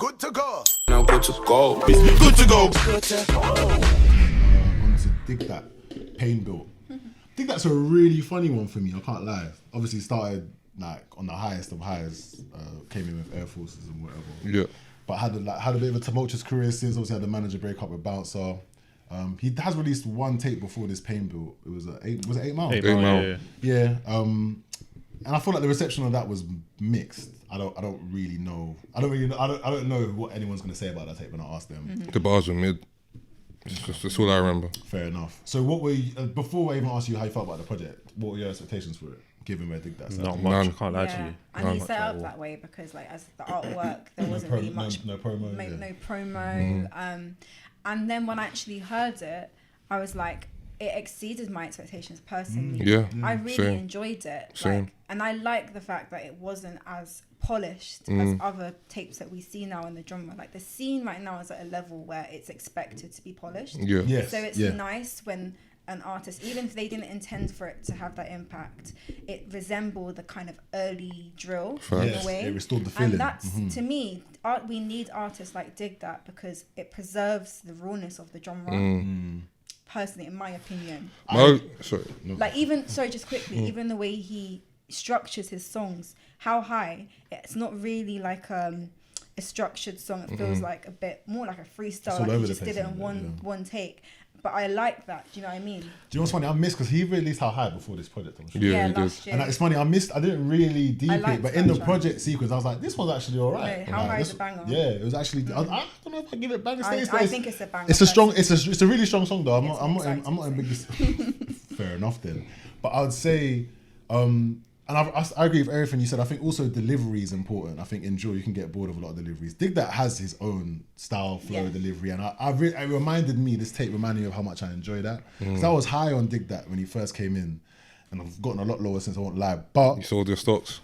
good to go. Now good to go. Good to go. On to DigDat, Pain Built. I think that's a really funny one for me, I can't lie. Obviously started like on the highest of highs, came in with Air Forces and whatever. Yeah. But had a bit of a tumultuous career since. Obviously had the manager break up with Bouncer. He has released one tape before this Pain Built. It was 8 Mile? 8 Mile. Yeah. And I feel like the reception of that was mixed. I don't really know. I don't know what anyone's gonna say about that tape when I ask them. The bars were mid. That's all I remember. Fair enough. So what were you, before I even asked you how you felt about the project, what were your expectations for it, given where DigDat started? Not much, I can't lie to you. And he set up that way because like as the artwork, there wasn't really much. No promo. No promo. And then when I actually heard it, I was like, it exceeded my expectations personally. Yeah. I really Same. enjoyed it. Same. Like, and I like the fact that it wasn't as polished as other tapes that we see now in the genre. Like the scene right now is at a level where it's expected to be polished. Yeah. Yes. So it's nice when an artist, even if they didn't intend for it to have that impact, it resembled the kind of early drill in a way. It restored the feeling. And that's, to me, we need artists like DigDat because it preserves the rawness of the genre. Personally, in my opinion. Just quickly, even the way he structures his songs, how high, it's not really like a structured song. It feels like a bit more like a freestyle, like he just did it in one take. But I like that. Do you know what I mean? Do you know what's funny? I missed because he released How High before this project. I'm sure. Yeah, he last did. year. And it's funny. I didn't really deep it, but in the that project sequence, I was like, this one's actually alright. No, How High is a banger. Yeah, it was actually. I don't know if I give it banger status. I think it's a banger. It's a strong. It's a really strong song though. I'm not in biggest. Fair enough then. But I would say, and I agree with everything you said. I think also delivery is important. I think in Drill you can get bored of a lot of deliveries. DigDat has his own style, flow, delivery, and it reminded me. This tape reminded me of how much I enjoy that. Because I was high on DigDat when he first came in, and I've gotten a lot lower since, I won't lie. But You sold your stocks?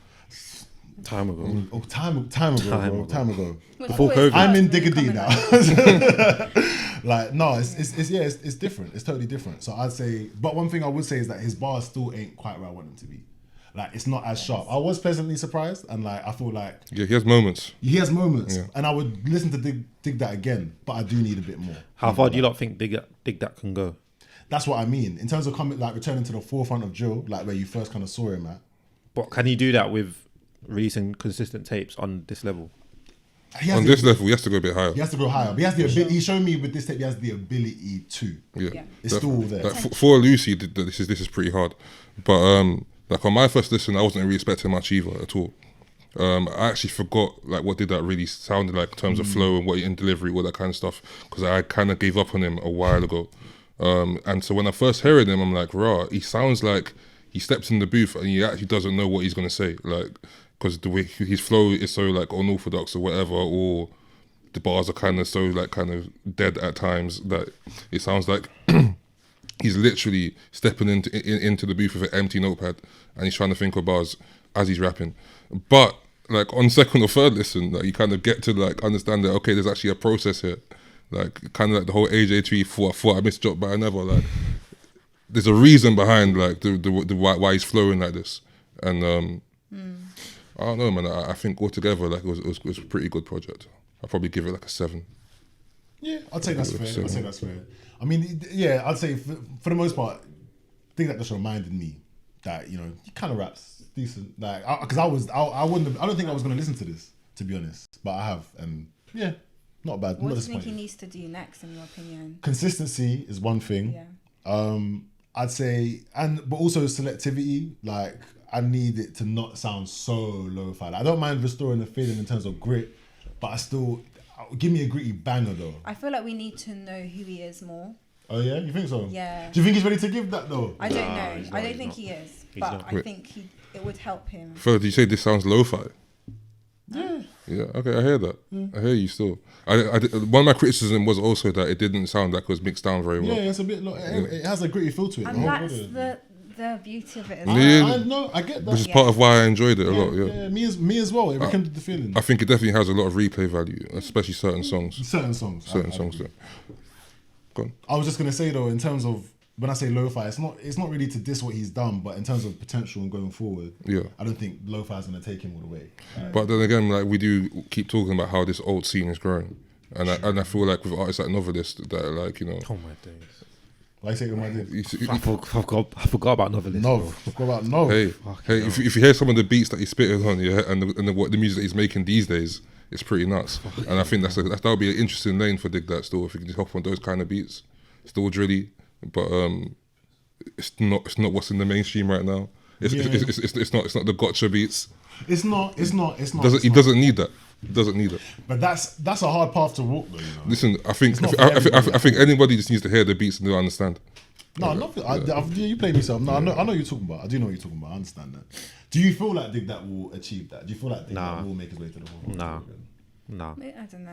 Time ago. Time ago. Before COVID. I'm in DigDat now. Like no, it's different. It's totally different. So I'd say, but one thing I would say is that his bars still ain't quite where I want them to be. Like it's not as sharp. I was pleasantly surprised, and like I feel like Yeah, he has moments. And I would listen to DigDat again, but I do need a bit more. How far do you lot think DigDat can go? That's what I mean in terms of returning to the forefront of drill, like where you first kind of saw him at. But can he do that with releasing consistent tapes on this level? On this level, he has to go a bit higher. He has to go higher. But he has the ability. He showed me with this tape, he has the ability to. Yeah. It's still all there. Like for Lucy, this is pretty hard. But like on my first listen, I wasn't really expecting much either at all. I actually forgot like what did that really sounded like in terms of flow and what in delivery, all that kind of stuff, because I kind of gave up on him a while ago. And so when I first heard him, I'm like, rah, he sounds like he steps in the booth and he actually doesn't know what he's gonna say, like because the way his flow is so like unorthodox or whatever, or the bars are kind of dead at times that it sounds like he's literally stepping into the booth with an empty notepad and he's trying to think of bars as he's rapping. But like on second or third listen, like you kind of get to like understand that okay, there's actually a process here. Like kind of like the whole AJ3 thought I missed drop by another. Like there's a reason behind like the why he's flowing like this. And I don't know, man. I think altogether like it was a pretty good project. I'll probably give it like a 7. Yeah, I'd say that's fair. I mean, yeah, I'd say for the most part, I think that just reminded me that, you know, he kind of raps decent. Like, because I don't think I was going to listen to this, to be honest, but I have, and yeah, not bad. What do you think he needs to do next, in your opinion? Consistency is one thing. Yeah. I'd say, but also selectivity. Like, I need it to not sound so lo-fi. Like, I don't mind restoring the feeling in terms of grit, but give me a gritty banger though. I feel like we need to know who he is more. Oh yeah, you think so? Yeah. Do you think he's ready to give that though? I don't know. I don't think he is, but I think it would help him. Fella, did you say this sounds lo-fi? Yeah. Yeah. Okay, I hear that. I hear you still. One of my criticism was also that it didn't sound like it was mixed down very well. Yeah, it's a bit. It has a gritty feel to it. And that's the beauty of it. I get that. Which is part of why I enjoyed it a lot. Yeah. Me as well. It rekindled the feeling. I think it definitely has a lot of replay value, especially certain songs. Certain songs. Certain songs. Yeah. Go on. I was just gonna say though, in terms of when I say lo-fi, it's not really to diss what he's done, but in terms of potential and going forward, I don't think lo-fi is going to take him all the way. But then again, like we do keep talking about how this old scene is growing, and I feel like with artists like Novelist that are like, you know, Oh my days. Why you say my days? I forgot about Novelist. No, forgot about no. Hey, if you hear some of the beats that he's spitting on, and what the music that he's making these days, it's pretty nuts. And I think that would be an interesting lane for DigDat still, if you can just hop on those kind of beats. Still drilly, but it's not what's in the mainstream right now. It's not the gotcha beats. It's not. He doesn't need that. But that's a hard path to walk, though. You know? Listen, I think anybody just needs to hear the beats and they'll understand. No, you play me some. No, I know what you're talking about. I do know what you're talking about. I understand that. Do you feel like DigDat will achieve that? Do you feel like DigDat will make his way to the whole? No. I don't know.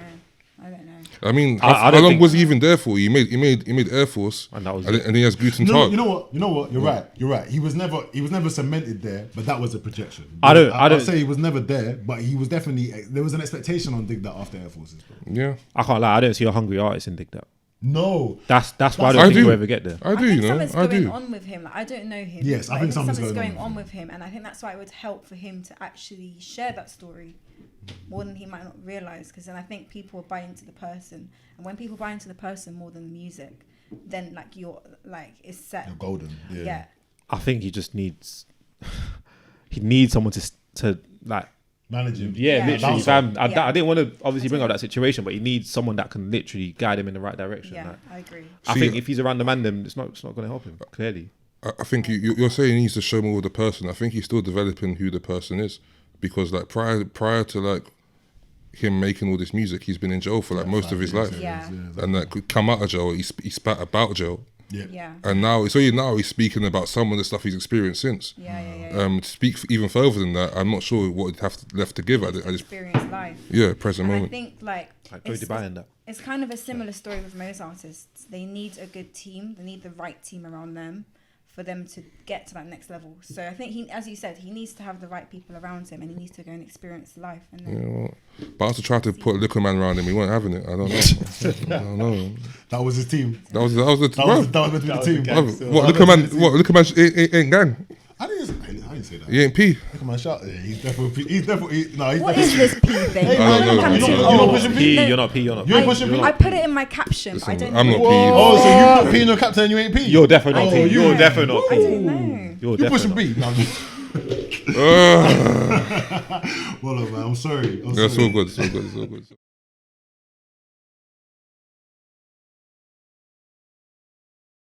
I mean, how long was he even there for? He made Air Force, and he has Guten Tag. You know what? You're right. He was never cemented there, but that was a projection. I don't say he was never there, but he was definitely. There was an expectation on DigDat after Air Forces. Bro. Yeah, I can't lie. I don't see a hungry artist in DigDat. No, that's why I don't think he'll ever get there. I think something's going on with him. Like, I don't know him. Yes, I think something's going on with him, and I think that's why it would help for him to actually share that story more than he might not realize. Because then I think people will buy into the person, and when people buy into the person more than the music, then like you're like it's set. You're golden. Yeah. I think he just needs. He needs someone to like. Manage him. Yeah, literally. Fam, I didn't want to obviously bring up that situation, but he needs someone that can literally guide him in the right direction. Yeah, like, I agree. I think if he's around the man, then it's not going to help him. Clearly, I think you're saying he needs to show more of the person. I think he's still developing who the person is, because like prior to like him making all this music, he's been in jail for like most of his life. Yeah. And like come out of jail, he spat about jail. Yeah. And now he's speaking about some of the stuff he's experienced since. Yeah. To speak even further than that, I'm not sure what he'd have left to give. I just experience life. Yeah, present moment. I think like it's kind of a similar story with most artists. They need a good team. They need the right team around them for them to get to that next level. So I think he, as you said, he needs to have the right people around him, and he needs to go and experience life. And then but I also tried to put Liquor Man around him. He weren't having it. I don't know. I don't know. That was his team. That was the team. What Liquor Man ain't gang. I didn't say that. He ain't P. Look at my shot. He's definitely. What is this P thing? I don't know. You're not pushing P. You're not P. You're not P. You ain't pushing P. I put it in my caption. Listen, I don't know. I'm not P. Oh, so you put P in your captain and you ain't P? You're definitely not P. You're definitely not P. I don't know. You're pushing P. P. No, well, man, I'm sorry. That's all good. It's all good.